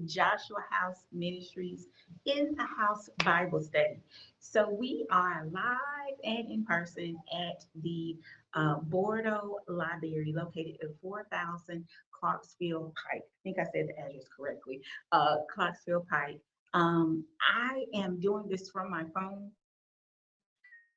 Joshua House Ministries in the House Bible Study. So we are live and in person at the Bordeaux Library located at 4000 Clarksville Pike. I think I said the address correctly. Clarksville Pike. I am doing this from my phone.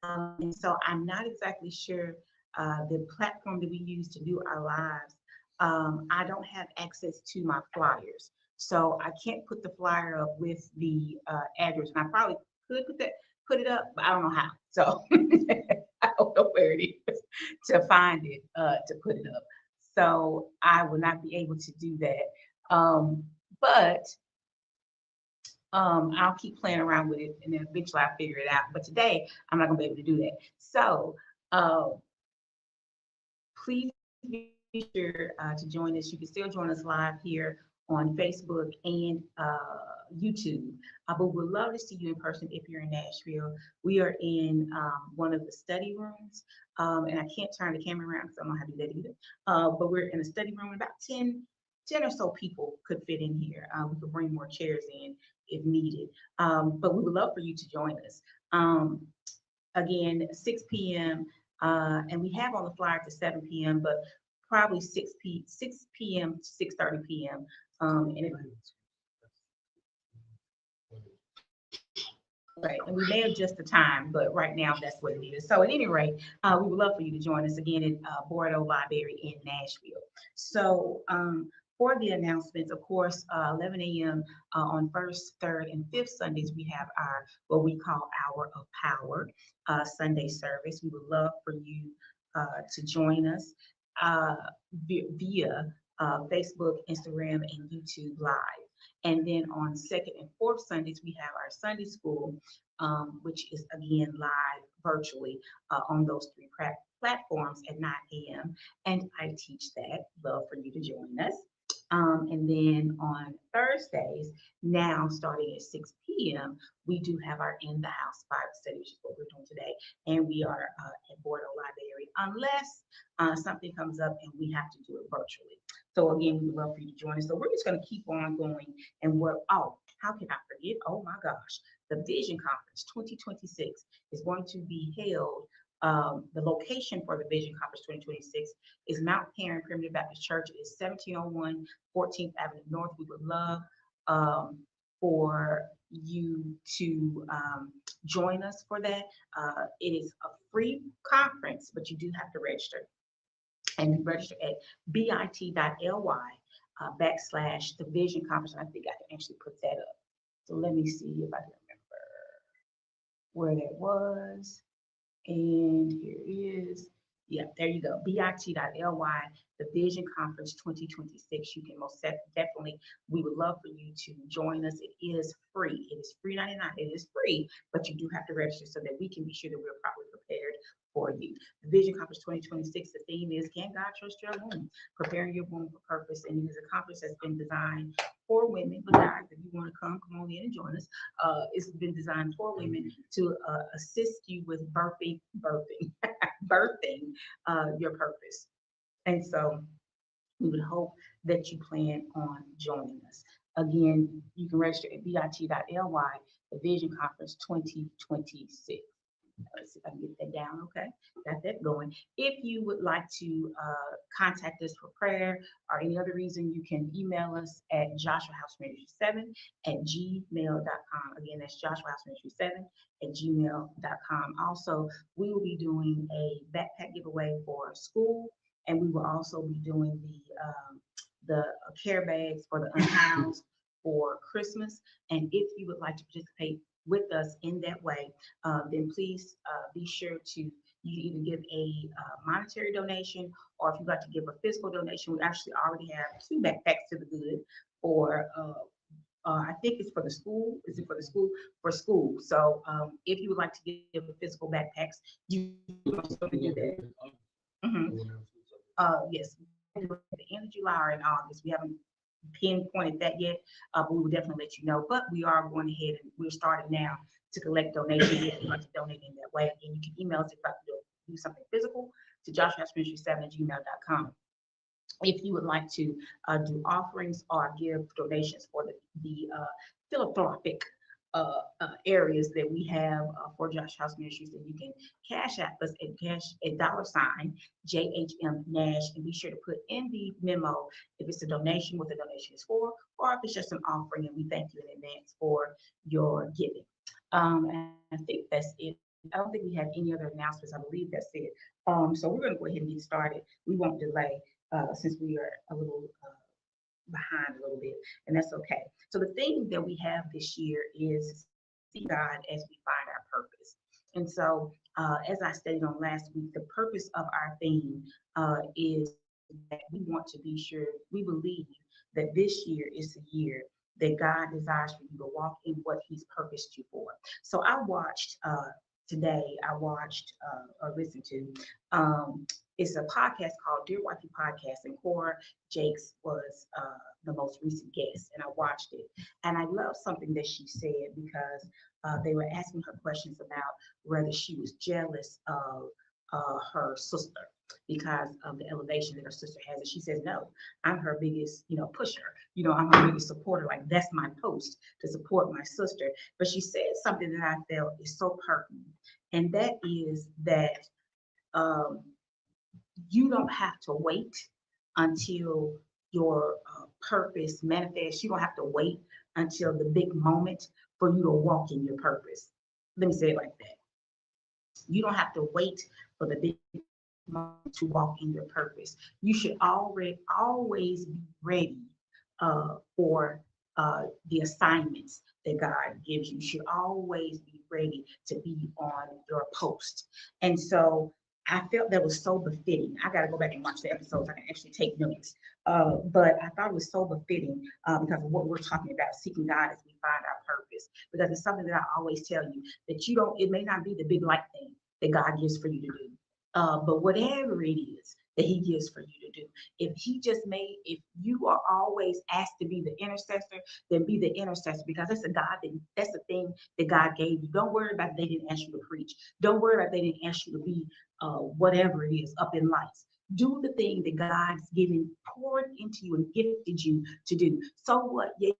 And so I'm not exactly sure the platform that we use to do our lives. I don't have access to my flyers. So I can't put the flyer up with the address. And I probably could put it up, but I don't know how. So I don't know where it is to find it to put it up. So I will not be able to do that. But I'll keep playing around with it and then eventually I'll figure it out. But today I'm not gonna be able to do that. So please be sure to join us. You can still join us live here on Facebook and YouTube. But we'd love to see you in person if you're in Nashville. We are in one of the study rooms. And I can't turn the camera around because I don't know how to do that either. But we're in a study room, about 10 or so people could fit in here. We could bring more chairs in if needed. But we would love for you to join us. Again, 6 p.m. And we have on the flyer to 7 p.m., but probably 6 p.m. to 6:30 p.m. Right, and we may adjust the time, but right now that's what it is. So at any rate, we would love for you to join us again at Bordeaux Library in Nashville. So for the announcements, of course, 11 a.m. On first, third, and fifth Sundays, we have our what we call Hour of Power Sunday service. We would love for you to join us via Facebook, Instagram, and YouTube Live. And then on second and fourth Sundays, we have our Sunday school, which is again live virtually on those three platforms at 9 a.m. And I teach that. Love for you to join us. And then on Thursdays, now starting at 6 p.m., we do have our In the House Bible study, which is what we're doing today. And we are at Bordeaux Library, unless something comes up and we have to do it virtually. So again, we would love for you to join us. So we're just going to keep on going. And how can I forget? Oh my gosh, the Vision Conference 2026 is going to be held. The location for the Vision Conference 2026 is Mount Paran Primitive Baptist Church. It is 1701 14th Avenue North. We would love for you to join us for that. It is a free conference, but you do have to register. And you register at bit.ly / the Vision Conference. I think I can actually put that up. So let me see if I can remember where that was. And here it is. Yeah, there you go. bit.ly, the Vision Conference 2026. You can most definitely, we would love for you to join us. It is free. It is free 99. It is free, but you do have to register so that we can be sure that we're properly prepared for you. The Vision Conference 2026, the theme is Can God Trust Your Womb? Preparing your womb for purpose. And it is a conference that's been designed for women, but guys, if you want to come on in and join us. It's been designed for women to assist you with birthing your purpose. And so we would hope that you plan on joining us. Again, you can register at bit.ly, the Vision Conference 2026. Let's see if I can get that down. Okay, got that going. If you would like to contact us for prayer or any other reason, you can email us at joshuahouseministry7@gmail.com. Again, that's joshuahouseministry7@gmail.com. Also, we will be doing a backpack giveaway for school, and we will also be doing the care bags for the unhoused for Christmas. And if you would like to participate with us in that way, then please be sure to either give a monetary donation, or if you'd like to give a physical donation. We actually already have 2 backpacks to the good for I think it's for the school. Is it for the school? For school. So if you would like to give a physical backpacks, you can do that. Yes, at the end of July or in August. We haven't pinpointed that yet, but we will definitely let you know. But we are going ahead and we're starting now to collect donations if you'd like to donate in that way. Again, you can email us if you'd like to do something physical to joshuahouseministry7@gmail.com. If you would like to do offerings or give donations for the philanthropic areas that we have for Josh House Ministries, then you can cash at us at $ JHM Nash, and be sure to put in the memo if it's a donation, what the donation is for, or if it's just an offering, and we thank you in advance for your giving. And I think that's it. I don't think we have any other announcements. I believe that's it. So we're going to go ahead and get started. We won't delay since we are a little behind a little bit, and that's okay. So the theme that we have this year is see God as we find our purpose. And so, as I stated on last week, the purpose of our theme is that we want to be sure, we believe that this year is the year that God desires for you to walk in what He's purposed you for. So I watched today, I watched or listened to it's a podcast called Dear Wifey Podcast, and Cora Jakes was the most recent guest, and I watched it. And I love something that she said because they were asking her questions about whether she was jealous of her sister because of the elevation that her sister has. And she says, no, I'm her biggest, pusher. I'm her biggest supporter. Like, that's my post to support my sister. But she said something that I felt is so pertinent. And that is that you don't have to wait until your purpose manifests. You don't have to wait until the big moment for you to walk in your purpose. Let me say it like that. You don't have to wait for the big moment to walk in your purpose. You should always be ready for the assignments that God gives you. You should always be ready to be on your post. And so I felt that was so befitting. I got to go back and watch the episodes. I can actually take notes. But I thought it was so befitting because of what we're talking about, seeking God as we find our purpose. Because it's something that I always tell you, that it may not be the big light thing that God gives for you to do. But whatever it is that He gives for you to do, if you are always asked to be the intercessor, then be the intercessor, because that's the thing that God gave you. Don't worry about they didn't ask you to preach. Don't worry about they didn't ask you to be whatever it is up in lights. Do the thing that God's given, poured into you and gifted you to do. So what? Yeah,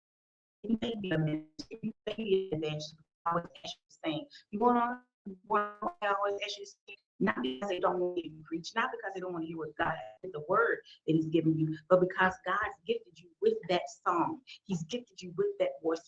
you may be a minister, you may be an evangelist. I always ask you the same. You want to always ask you the same. Not because they don't want you to preach, not because they don't want to hear what God has, the word that He's given you, but because God's gifted you with that song. He's gifted you with that voice.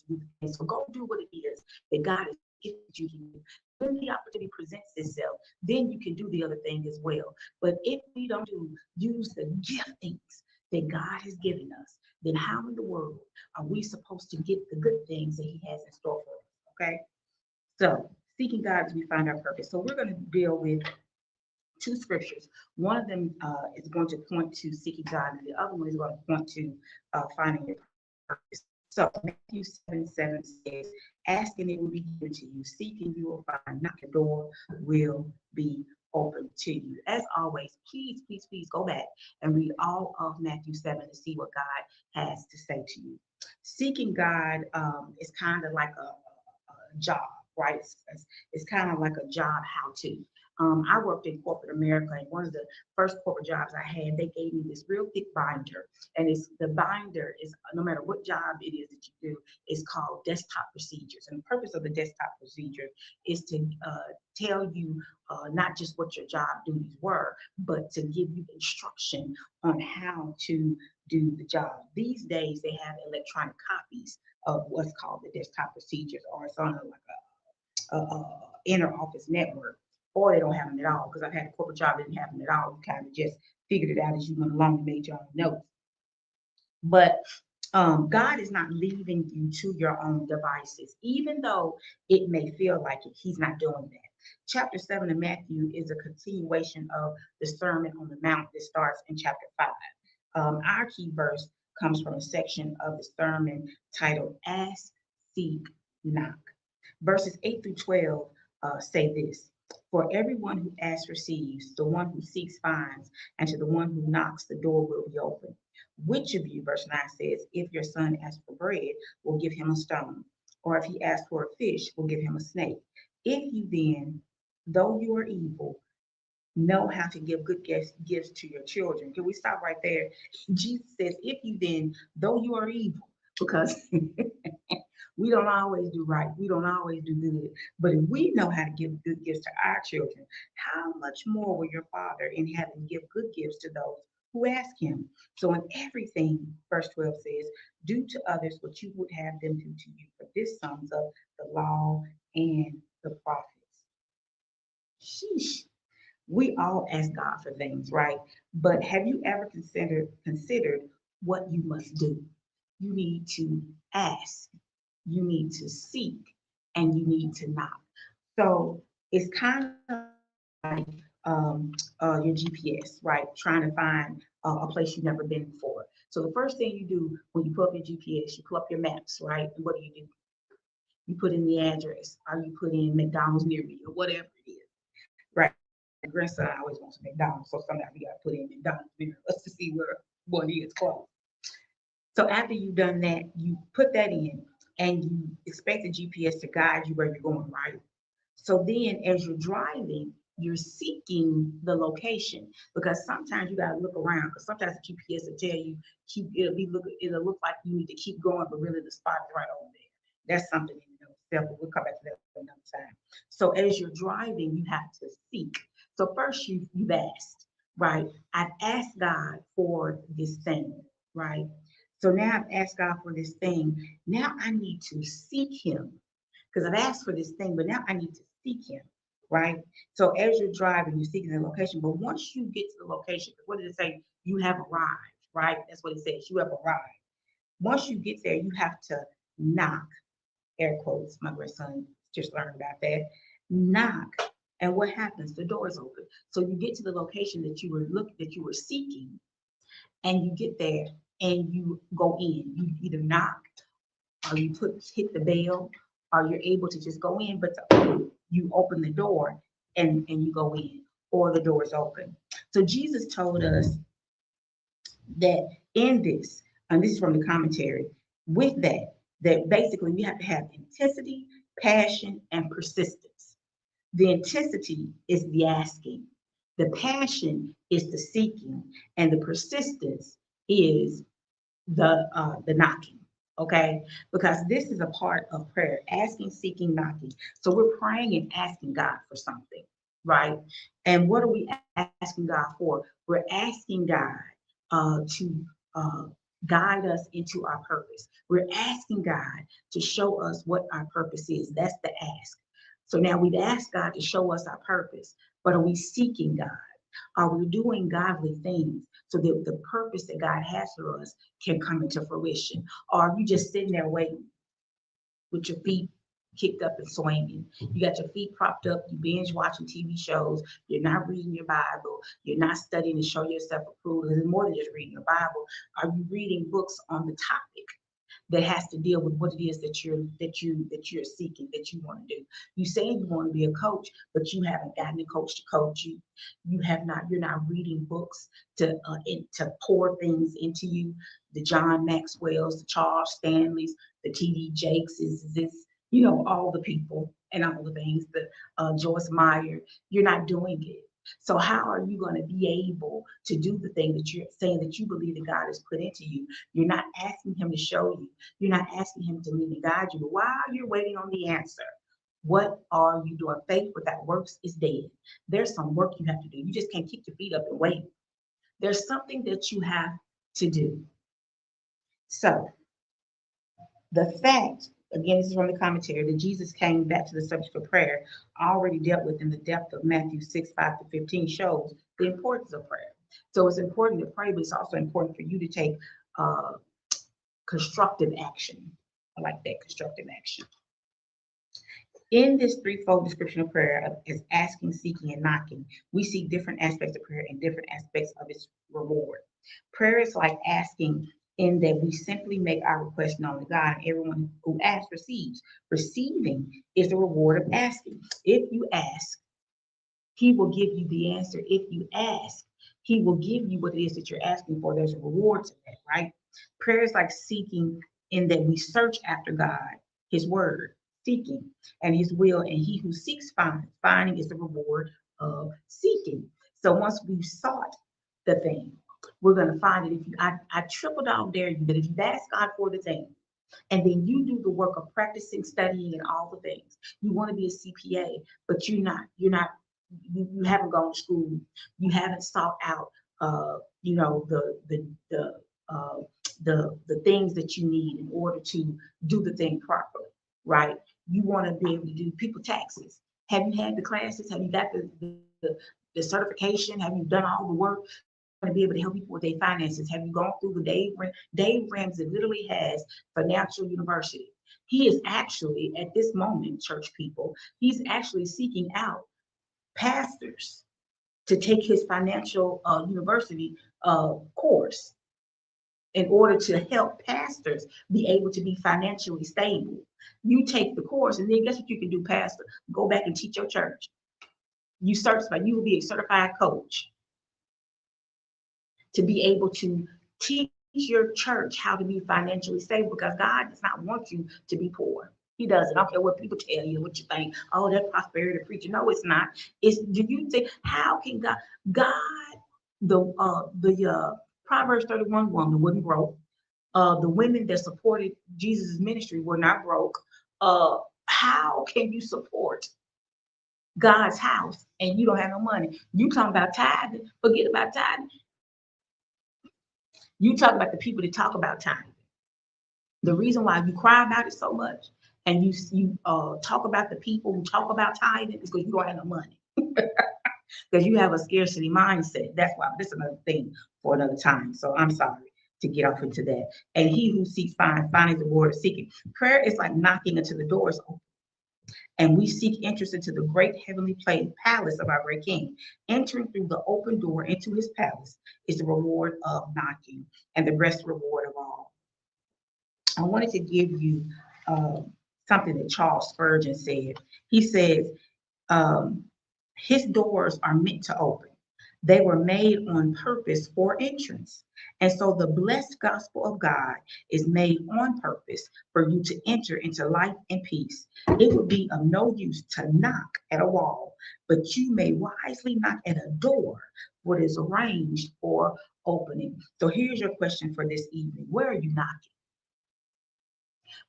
So go do what it is that God has gifted you to do. When the opportunity presents itself, then you can do the other thing as well. But if we don't use the giftings that God has given us, then how in the world are we supposed to get the good things that He has in store for us? Okay? So, seeking God as we find our purpose. So we're going to deal with two scriptures. One of them is going to point to seeking God, and the other one is going to point to finding your purpose. So Matthew 7:7 says, ask and it will be given to you. Seek and you will find. Knock, the door will be open to you. As always, please, please, please go back and read all of Matthew 7 to see what God has to say to you. Seeking God is kind of like a job, right? It's kind of like a job how-to. I worked in corporate America, and one of the first corporate jobs I had, they gave me this real thick binder, and the binder is, no matter what job it is that you do, it's called desktop procedures. And the purpose of the desktop procedure is to tell you not just what your job duties were, but to give you instruction on how to do the job. These days, they have electronic copies of what's called the desktop procedures, or it's on a inner office network, or they don't have them at all, because I've had a corporate job that didn't have them at all. You kind of just figured it out as you went along and made your own notes. But God is not leaving you to your own devices, even though it may feel like it. He's not doing that. Chapter 7 of Matthew is a continuation of the Sermon on the Mount that starts in chapter 5. Our key verse comes from a section of the sermon titled Ask, Seek, Knock. Verses 8 through 12 say this: for everyone who asks receives, the one who seeks finds, and to the one who knocks, the door will be open. Which of you, verse 9 says, if your son asks for bread, will give him a stone? Or if he asks for a fish, will give him a snake? If you then, though you are evil, Know how to give good gifts to your children. Can we stop right there? Jesus says, if you then, though you are evil, because we don't always do right, we don't always do good, but if we know how to give good gifts to our children, how much more will your Father in heaven give good gifts to those who ask him? So in everything, verse 12 says, do to others what you would have them do to you. For this sums up the law and the prophets. Sheesh. We all ask God for things, right? But have you ever considered what you must do? You need to ask, you need to seek, and you need to knock. So it's kind of like your GPS, right? Trying to find a place you've never been before. So the first thing you do when you pull up your GPS, you pull up your maps, right? And what do? You put in the address, or you put in McDonald's near me, or whatever it is, right? My grandson always wants McDonald's, so sometimes we got to put in McDonald's near us to see where one is close. So after you've done that, you put that in, and you expect the GPS to guide you where you're going, right? So then as you're driving, you're seeking the location, because sometimes you gotta look around, because sometimes the GPS will tell you it'll look like you need to keep going, but really the spot is right over there. That's something in itself, but we'll come back to that another time. So as you're driving, you have to seek. So first you've asked, right? I've asked God for this thing, right? So now I've asked God for this thing. Now I need to seek him, because I've asked for this thing, but now I need to seek him, right? So as you're driving, you're seeking the location. But once you get to the location, what did it say? You have arrived, right? That's what it says. You have arrived. Once you get there, you have to knock, air quotes. My grandson just learned about that. Knock. And what happens? The door is open. So you get to the location that you were seeking, and you get there and you go in. You either knock, or you hit the bell, or you're able to just go in, but you open the door and you go in, or the door is open. So Jesus told us that in this, and this is from the commentary, with that basically we have to have intensity, passion, and persistence. The intensity is the asking, the passion is the seeking, and the persistence is the knocking. Okay, because this is a part of prayer: asking, seeking, knocking. So we're praying and asking God for something, right? And what are we asking God for? We're asking God to guide us into our purpose. We're asking God to show us what our purpose is. That's the ask. So now we've asked God to show us our purpose, but are we seeking God? Are we doing godly things so that the purpose that God has for us can come into fruition? Or are you just sitting there waiting with your feet kicked up and swinging? You got your feet propped up, you binge watching TV shows, you're not reading your Bible, you're not studying to show yourself approved. It's more than just reading your Bible. Are you reading books on the topic that has to deal with what it is that you're seeking, that you want to do? You saying you want to be a coach, but you haven't gotten a coach to coach you. You're not reading books to pour things into you. The John Maxwell's, the Charles Stanleys, the TD Jakes, is this, all the people and all the things, the Joyce Meyer. You're not doing it. So how are you going to be able to do the thing that you're saying that you believe that God has put into you? You're not asking him to show you. You're not asking him to lead and guide you. But while you're waiting on the answer, what are you doing? Faith without works is dead. There's some work you have to do. You just can't kick your feet up and wait. There's something that you have to do. So the fact, again, this is from the commentary, that Jesus came back to the subject of prayer, already dealt with in the depth of Matthew 6, 5-15, shows the importance of prayer. So it's important to pray, but it's also important for you to take uh, constructive action. I like that, constructive action. In this threefold description of prayer, as asking, seeking, and knocking, we see different aspects of prayer and different aspects of its reward. Prayer is like asking, in that we simply make our request known to God, and everyone who asks receives. Receiving is the reward of asking. If you ask, he will give you the answer. If you ask, he will give you what it is that you're asking for. There's a reward to that, right? Prayer is like seeking, in that we search after God, his word, seeking, and his will, and he who seeks finds. Finding is the reward of seeking. So once we've sought the thing, we're going to find that if you, I triple down dare you that if you ask God for the thing, and then you do the work of practicing, studying, and all the things. You want to be a CPA, but you haven't gone to school. You haven't sought out, you know, uh, the things that you need in order to do the thing properly, right? You want to be able to do people taxes. Have you had the classes? Have you got the certification? Have you done all the work? To be able to help people with their finances. Have you gone through the Dave Ramsey literally has financial university. He is actually at this moment, church people, he's actually seeking out pastors to take his financial university course in order to help pastors be able to be financially stable. You take the course, and then guess what you can do, pastor? Go back and teach your church. You will be a certified coach to be able to teach your church how to be financially stable, because God does not want you to be poor. He doesn't. I don't care what people tell you, what you think. Oh, that's prosperity preaching. No, it's not. It's, do you think, how can God, the Proverbs 31 woman wasn't broke. The women that supported Jesus' ministry were not broke. How can you support God's house and you don't have no money? You talking about tithing? Forget about tithing. You talk about the people that talk about tithing. The reason why you cry about it so much and you talk about the people who talk about tithing is because you don't have no money. Because you have a scarcity mindset. That's why this is another thing for another time. So I'm sorry to get off into that. And he who seeks finding the word of seeking. Prayer is like knocking until the doors open. And we seek entrance into the great heavenly palace of our great King. Entering through the open door into his palace is the reward of knocking and the best reward of all. I wanted to give you something that Charles Spurgeon said. He says, um, his doors are meant to open. They were made on purpose for entrance. And so the blessed gospel of God is made on purpose for you to enter into life and peace. It would be of no use to knock at a wall, but you may wisely knock at a door what is arranged for opening. So here's your question for this evening. Where are you knocking?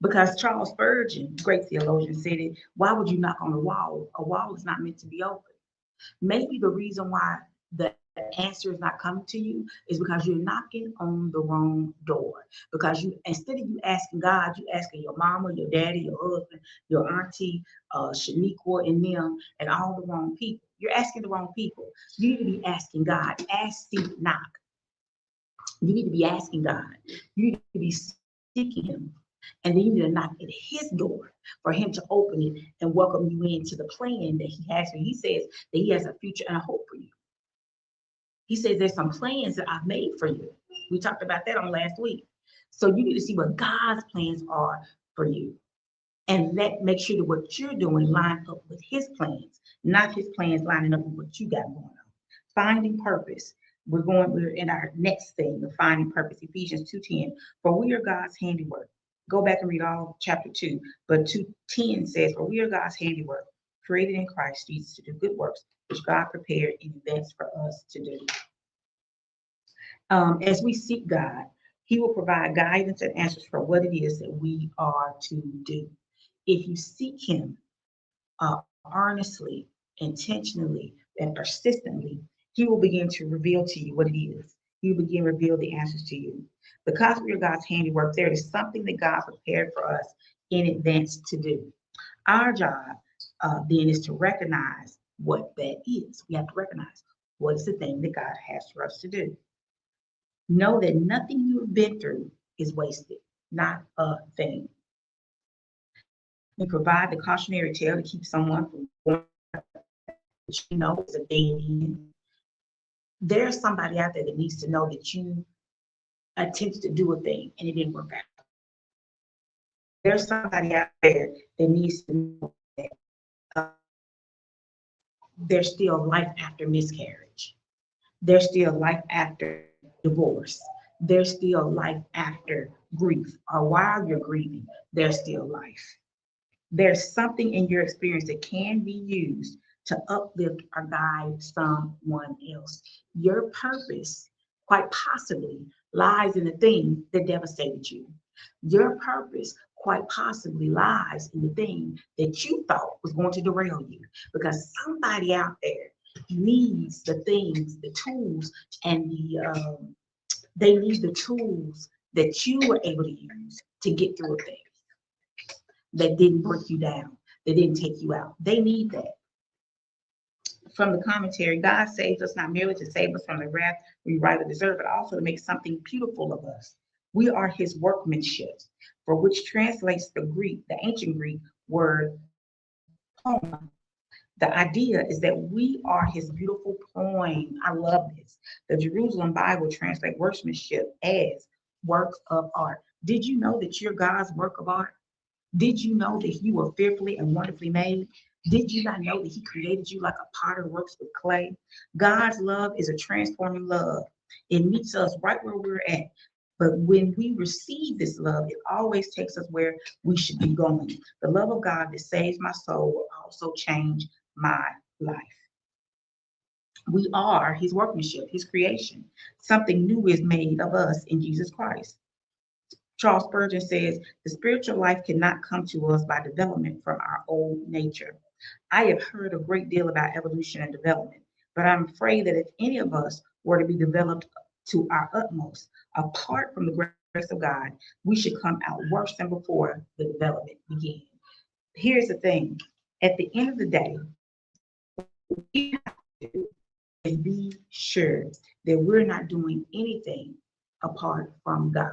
Because Charles Spurgeon, great theologian, said it, why would you knock on a wall? A wall is not meant to be open. Maybe the reason why the answer is not coming to you is because you're knocking on the wrong door. Because you, instead of you asking God, you asking your mama, your daddy, your husband, your auntie, Shaniqua and them, and all the wrong people. You're asking the wrong people. You need to be asking God. Ask, seek, knock. You need to be asking God. You need to be seeking him. And then you need to knock at his door for him to open it and welcome you into the plan that he has for you. He says that he has a future and a hope for you. He says there's some plans that I've made for you. We talked about that on last week. So you need to see what God's plans are for you. And make sure that what you're doing line up with his plans, not his plans lining up with what you got going on. Finding purpose. We're in our next thing, the finding purpose, Ephesians 2:10. For we are God's handiwork. Go back and read all chapter 2. But 2:10 says, for we are God's handiwork, created in Christ Jesus to do good works, which God prepared in advance for us to do. As we seek God, he will provide guidance and answers for what it is that we are to do. If you seek him earnestly, intentionally, and persistently, he will begin to reveal to you what it is. He will begin to reveal the answers to you. Because we are God's handiwork, there is something that God prepared for us in advance to do. Our job then is to recognize what that is. We have to recognize what is the thing that God has for us to do. Know that nothing you have been through is wasted, not a thing. We provide the cautionary tale to keep someone from going, which you know is a dead end. There's somebody out there that needs to know that you attempted to do a thing and it didn't work out. There's somebody out there that needs to know that there's still life after miscarriage. There's still life after divorce. There's still life after grief, or while you're grieving, there's still life. There's something in your experience that can be used to uplift or guide someone else. Your purpose, quite possibly, lies in the thing that devastated you. Your purpose quite possibly lies in the thing that you thought was going to derail you, because somebody out there needs the things, the tools, and they need the tools that you were able to use to get through a thing that didn't break you down, that didn't take you out. They need that. From the commentary, God saves us not merely to save us from the wrath we rightly deserve, but also to make something beautiful of us. We are his workmanship, for which translates the ancient Greek word poem. The idea is that we are his beautiful poem. I love this. The Jerusalem Bible translates workmanship as work of art. Did you know that you're God's work of art? Did you know that you were fearfully and wonderfully made? Did you not know that he created you like a potter works with clay? God's love is a transforming love. It meets us right where we're at. But when we receive this love, it always takes us where we should be going. The love of God that saves my soul will also change my life. We are his workmanship, his creation. Something new is made of us in Jesus Christ. Charles Spurgeon says, the spiritual life cannot come to us by development from our old nature. I have heard a great deal about evolution and development, but I'm afraid that if any of us were to be developed to our utmost, apart from the grace of God, we should come out worse than before the development began. Here's the thing. At the end of the day, we have to do is be sure that we're not doing anything apart from God,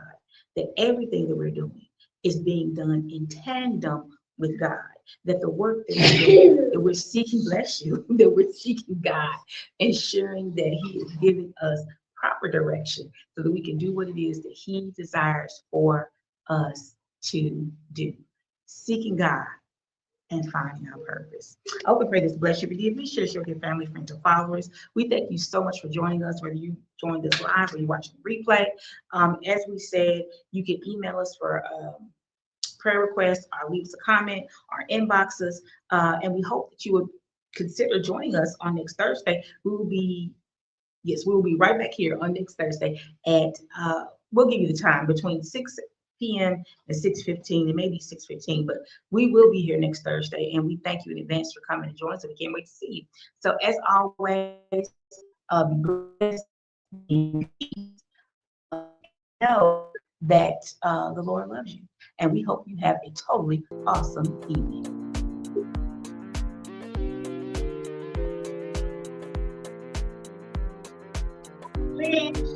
that everything that we're doing is being done in tandem with God, that the work that we're doing, that we're seeking, bless you, that we're seeking God, ensuring that he is giving us proper direction so that we can do what it is that he desires for us to do. Seeking God and finding our purpose. I hope and pray this bless you. If you did, be sure to share with your family, friends, and followers. We thank you so much for joining us, whether you joined us live or you're watching the replay. As we said, you can email us for prayer requests, or leave us a comment, our inboxes, and we hope that you would consider joining us on next Thursday. We will be right back here on next Thursday at, we'll give you the time, between 6 p.m. and 6:15, and maybe 6:15, but we will be here next Thursday, and we thank you in advance for coming and joining us, and we can't wait to see you. So as always, be blessed and know that the Lord loves you, and we hope you have a totally awesome evening. Please.